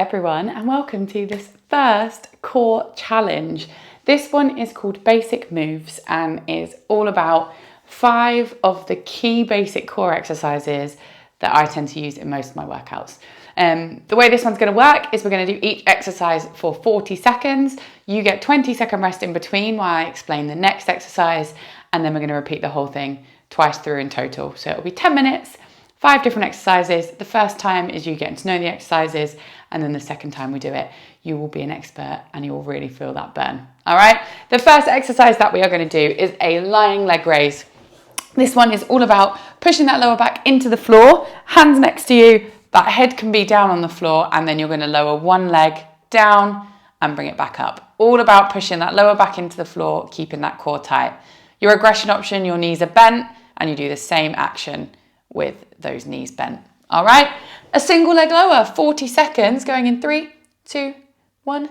everyone, and welcome to this first core challenge. This one is called Basic Moves and is all about 5 of the key basic core exercises that I tend to use in most of my workouts. The way this one's going to work is we're going to do each exercise for 40 seconds. You get 20-second rest in between while I explain the next exercise, and then we're going to repeat the whole thing twice through in total. So it'll be 10 minutes, 5 different exercises. The first time is you getting to know the exercises, and then the second time we do it, you will be an expert and you will really feel that burn. All right. The first exercise that we are going to do is a lying leg raise. This one is all about pushing that lower back into the floor, hands next to you, that head can be down on the floor, and then you're going to lower one leg down and bring it back up. All about pushing that lower back into the floor, keeping that core tight. Your regression option, your knees are bent, and you do the same action with those knees bent. All right, a single leg lower, 40 seconds, going in 3, 2, 1.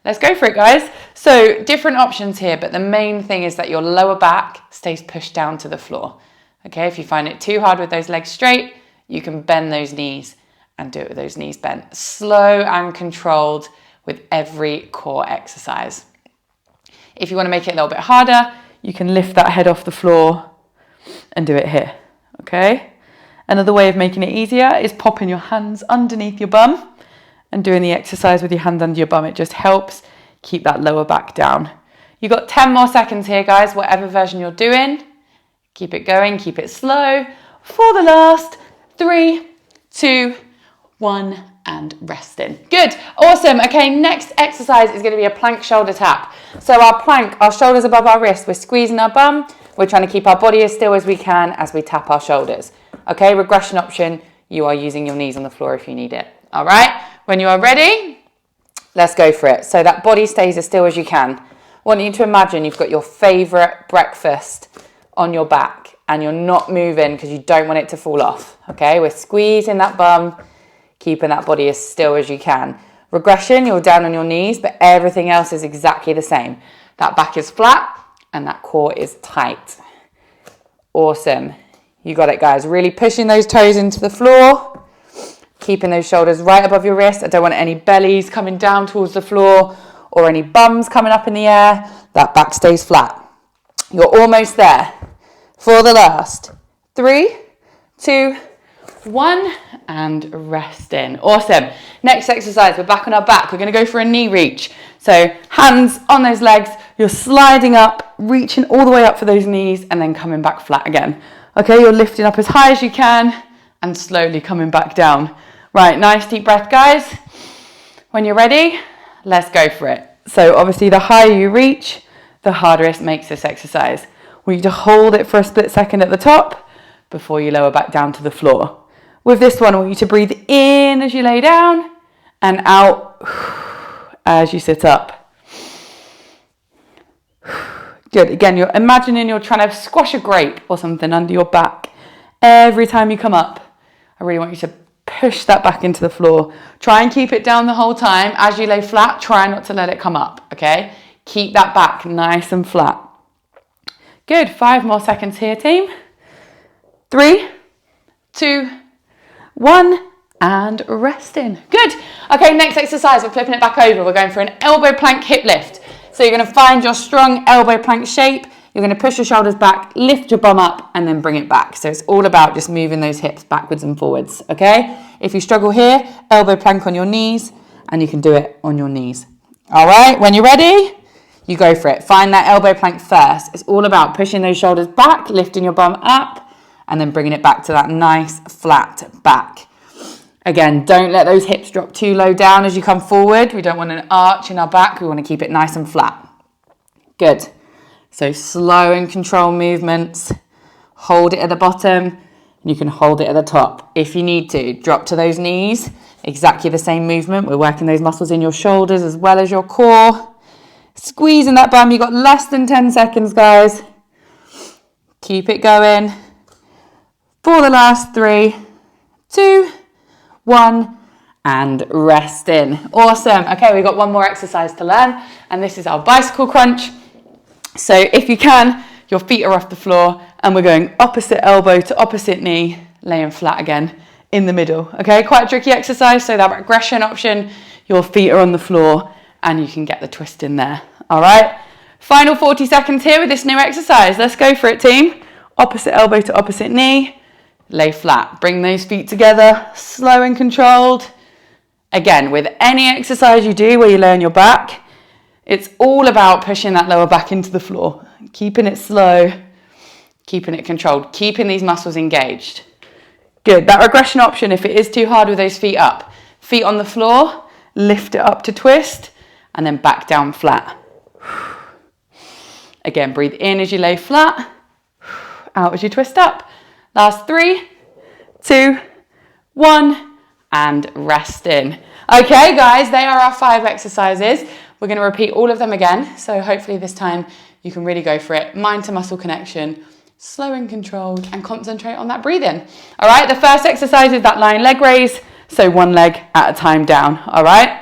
Let's go for it, guys. So different options here, but the main thing is that your lower back stays pushed down to the floor. Okay, if you find it too hard with those legs straight, you can bend those knees and do it with those knees bent. Slow and controlled with every core exercise. If you want to make it a little bit harder, you can lift that head off the floor and do it here, okay? Another way of making it easier is popping your hands underneath your bum and doing the exercise with your hands under your bum. It just helps keep that lower back down. You've got 10 more seconds here, guys, whatever version you're doing. Keep it going, keep it slow. For the last 3, 2, 1, and resting. Good, awesome. Okay, next exercise is going to be a plank shoulder tap. So our plank, our shoulders above our wrist, we're squeezing our bum. We're trying to keep our body as still as we can as we tap our shoulders. Okay, regression option, you are using your knees on the floor if you need it. All right, when you are ready, let's go for it. So that body stays as still as you can. I want you to imagine you've got your favorite breakfast on your back and you're not moving because you don't want it to fall off. Okay, we're squeezing that bum, keeping that body as still as you can. Regression, you're down on your knees, but everything else is exactly the same. That back is flat and that core is tight. Awesome. You got it, guys. Really pushing those toes into the floor, keeping those shoulders right above your wrist. I don't want any bellies coming down towards the floor or any bums coming up in the air. That back stays flat. You're almost there. For the last 3, 2, 1, and resting. Awesome. Next exercise, we're back on our back. We're going to go for a knee reach. So hands on those legs, you're sliding up, reaching all the way up for those knees, and then coming back flat again. Okay, you're lifting up as high as you can and slowly coming back down. Right, nice deep breath, guys. When you're ready, let's go for it. So obviously the higher you reach, the harder it makes this exercise. We need to hold it for a split second at the top before you lower back down to the floor. With this one, I want you to breathe in as you lay down and out as you sit up. Good. Again, you're imagining you're trying to squash a grape or something under your back. Every time you come up, I really want you to push that back into the floor. Try and keep it down the whole time. As you lay flat, try not to let it come up, okay? Keep that back nice and flat. Good. 5 more seconds here, team. 3, 2, 1, and resting. Good. Okay, next exercise, we're flipping it back over. We're going for an elbow plank hip lift. So you're going to find your strong elbow plank shape. You're going to push your shoulders back, lift your bum up, and then bring it back. So it's all about just moving those hips backwards and forwards, okay? If you struggle here, elbow plank on your knees, and you can do it on your knees. All right, when you're ready, you go for it. Find that elbow plank first. It's all about pushing those shoulders back, lifting your bum up, and then bringing it back to that nice flat back. Again, don't let those hips drop too low down as you come forward. We don't want an arch in our back. We want to keep it nice and flat. Good. So slow and controlled movements. Hold it at the bottom, and you can hold it at the top. If you need to, drop to those knees. Exactly the same movement. We're working those muscles in your shoulders as well as your core. Squeezing that bum. You've got less than 10 seconds, guys. Keep it going. For the last 3, 2, 1, and resting. Awesome. Okay, we've got one more exercise to learn, and this is our bicycle crunch. So if you can, your feet are off the floor, and we're going opposite elbow to opposite knee, laying flat again in the middle. Okay, quite a tricky exercise. So that regression option, your feet are on the floor and you can get the twist in there. All right, final 40 seconds here with this new exercise. Let's go for it, team. Opposite elbow to opposite knee, lay flat. Bring those feet together, slow and controlled. Again, with any exercise you do where you lay on your back, it's all about pushing that lower back into the floor, keeping it slow, keeping it controlled, keeping these muscles engaged. Good. That regression option, if it is too hard with those feet up, feet on the floor, lift it up to twist, and then back down flat. Again, breathe in as you lay flat, out as you twist up. Last 3, 2, 1, and rest in. Okay, guys, they are our 5 exercises. We're going to repeat all of them again. So hopefully this time you can really go for it. Mind to muscle connection, slow and controlled, and concentrate on that breathing. All right, the first exercise is that lying leg raise. So 1 leg at a time down. All right,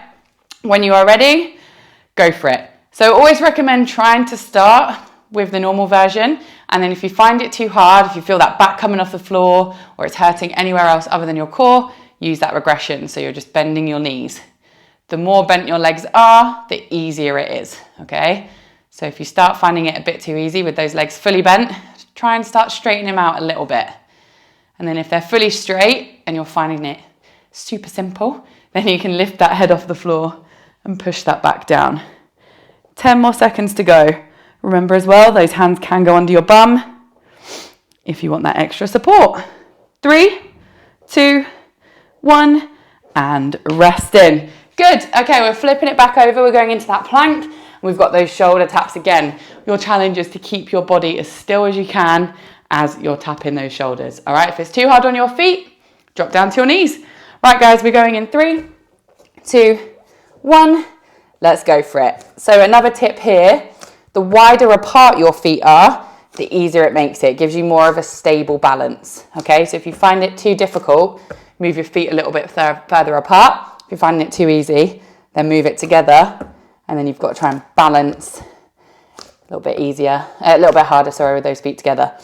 when you are ready, go for it. So always recommend trying to start with the normal version. And then if you find it too hard, if you feel that back coming off the floor or it's hurting anywhere else other than your core, use that regression. So you're just bending your knees. The more bent your legs are, the easier it is, okay? So if you start finding it a bit too easy with those legs fully bent, try and start straightening them out a little bit. And then if they're fully straight and you're finding it super simple, then you can lift that head off the floor and push that back down. 10 more seconds to go. Remember as well, those hands can go under your bum if you want that extra support. 3, 2, 1, and rest in. Good. Okay, we're flipping it back over. We're going into that plank. We've got those shoulder taps again. Your challenge is to keep your body as still as you can as you're tapping those shoulders. All right, if it's too hard on your feet, drop down to your knees. Right, guys, we're going in 3, 2, 1. Let's go for it. So another tip here, the wider apart your feet are, the easier it makes it. It gives you more of a stable balance. Okay, so if you find it too difficult, move your feet a little bit further apart. If you're finding it too easy, then move it together, and then you've got to try and balance a little bit easier, a little bit harder, sorry, with those feet together.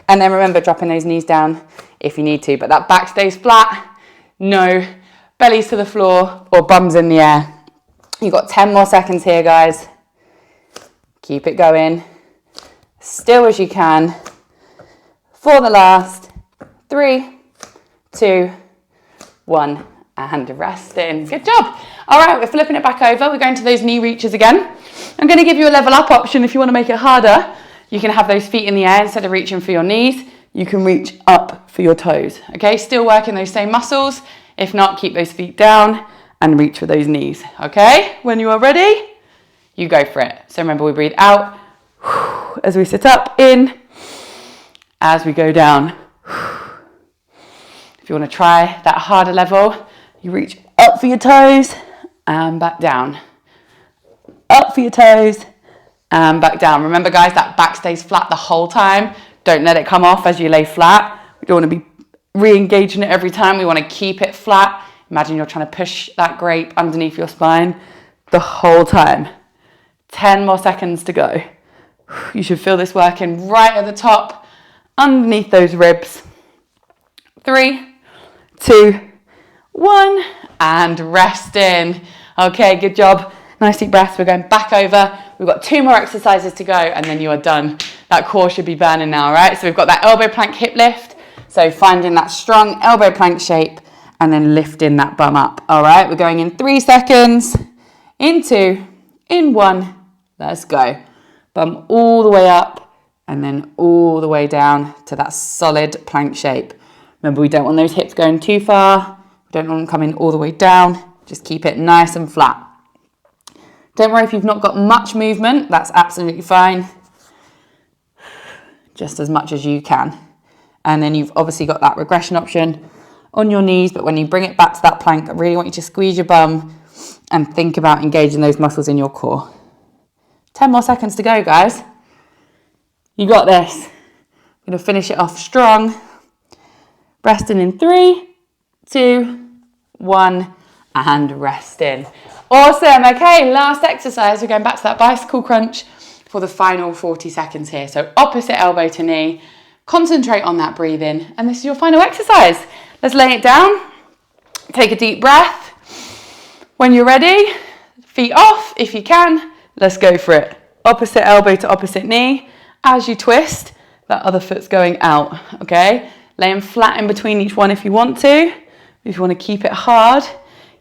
And then remember dropping those knees down if you need to, but that back stays flat, no bellies to the floor or bums in the air. You've got 10 more seconds here, guys. Keep it going, still as you can, for the last 3, 2, 1. And rest in. Good job. All right, we're flipping it back over. We're going to those knee reaches again. I'm going to give you a level up option if you want to make it harder. You can have those feet in the air instead of reaching for your knees. You can reach up for your toes. Okay, still working those same muscles. If not, keep those feet down and reach for those knees. Okay, when you are ready, you go for it. So remember, we breathe out as we sit up, in as we go down. If you want to try that harder level, you reach up for your toes and back down. Up for your toes and back down. Remember, guys, that back stays flat the whole time. Don't let it come off as you lay flat. We don't want to be re-engaging it every time. We want to keep it flat. Imagine you're trying to push that grape underneath your spine the whole time. 10 more seconds to go. You should feel this working right at the top, underneath those ribs. 3, 2, 1, and rest in. Okay, good job. Nice deep breath. We're going back over. We've got 2 more exercises to go and then you are done. That core should be burning now, right? So we've got that elbow plank hip lift. So finding that strong elbow plank shape and then lifting that bum up. All right, we're going in 3 seconds, in 2, in 1. Let's go. Bum all the way up and then all the way down to that solid plank shape. Remember, we don't want those hips going too far. We don't want them coming all the way down. Just keep it nice and flat. Don't worry if you've not got much movement. That's absolutely fine. Just as much as you can. And then you've obviously got that regression option on your knees. But when you bring it back to that plank, I really want you to squeeze your bum and think about engaging those muscles in your core. 10 more seconds to go, guys. You got this. I'm going to finish it off strong. Resting in 3, 2, 1, and rest in. Awesome. Okay, last exercise. We're going back to that bicycle crunch for the final 40 seconds here. So opposite elbow to knee. Concentrate on that breathing. And this is your final exercise. Let's lay it down. Take a deep breath. When you're ready, feet off if you can, let's go for it. Opposite elbow to opposite knee. As you twist, that other foot's going out, okay? Laying flat in between each one if you want to. If you want to keep it hard,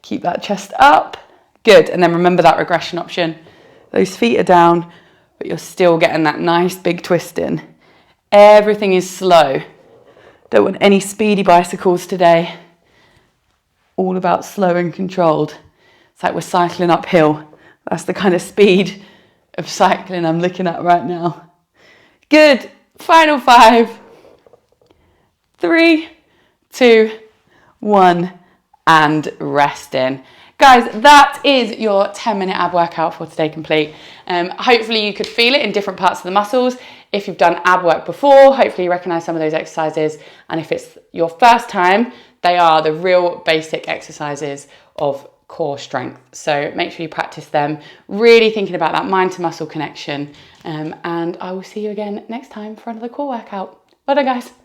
keep that chest up. Good, and then remember that regression option. Those feet are down, but you're still getting that nice big twist in. Everything is slow. Don't want any speedy bicycles today. All about slow and controlled. It's like we're cycling uphill. That's the kind of speed of cycling I'm looking at right now. Good. Final 5, 3, 2, 1, and resting. Guys, that is your 10-minute ab workout for today complete. Hopefully you could feel it in different parts of the muscles. If you've done ab work before, hopefully you recognize some of those exercises. And if it's your first time, they are the real basic exercises of core strength. So make sure you practice them, really thinking about that mind to muscle connection. And I will see you again next time for another core workout. Well done, guys.